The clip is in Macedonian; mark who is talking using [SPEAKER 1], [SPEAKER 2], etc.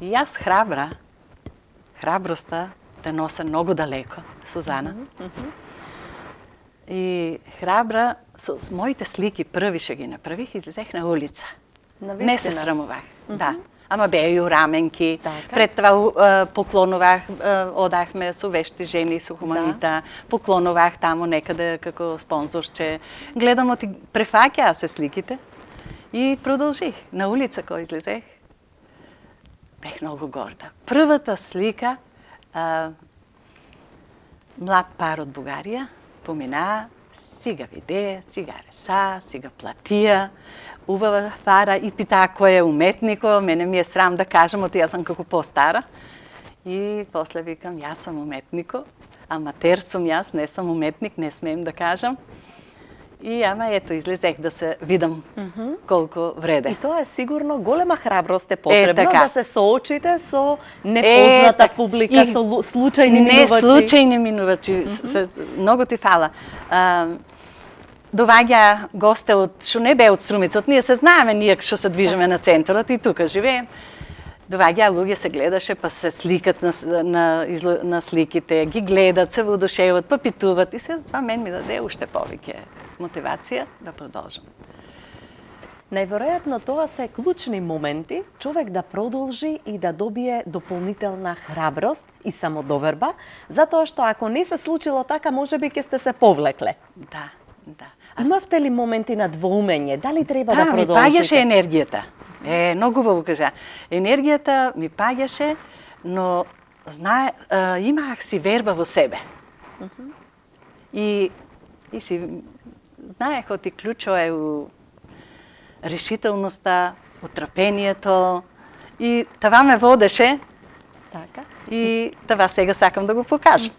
[SPEAKER 1] И јас храброста те носе многу далеко, Сузана. И храбра, со моите слики први ше ги направих, излезех на улица. Не се срамувах, да. Ама беа и ураменки, пред това поклонувах, одахме со вешти жени, со хуманита, поклонувах тамо некаде како спонзорче. Гледам оти префаќаа се сликите и продолжих. На улица кој излезех, бех многу горда. Првата слика, млад пар од Бугарија, поминаа, си га виде, си га реса, си га платија, убава фара и питаа кој е уметнико, мене ми е срам да кажам, оти јас сум како постара. И после викам, јас сум уметнико, аматер сум јас, не сум уметник, не смеем да кажам. И ама ето, излезех да се видам колку вреде.
[SPEAKER 2] И тоа е сигурно голема храброст е потребна да се соочите со непозната публика, со случајни минувачи.
[SPEAKER 1] Не, случајни минувачи, многу ти фала. Доваѓа госте што не беа од Струмица, ние се знаеме, ние што се движиме на центарот и тука живеем. Доваѓа луѓе, се гледаше, па се сликат на сликите, ги гледат, се воодушеват, па питуват и се тоа мен ми даде уште повеќе мотивација да продолжам.
[SPEAKER 2] Најверојатно тоа се клучни моменти човек да продолжи и да добие дополнителна храброст и самодоверба, затоа што ако не се случило така, можеби ќе сте се повлекле.
[SPEAKER 1] Да, да.
[SPEAKER 2] Имавте ли моменти на двоумење? Дали треба да продолжите?
[SPEAKER 1] Да, ми паѓаше енергијата. Многу убаво кажа. Енергијата ми паѓаше, но имах си верба во себе. И си знаех оти клучо е у решителноста, у трпението и това ме водеше.
[SPEAKER 2] Така.
[SPEAKER 1] И това сега сакам да го покажам.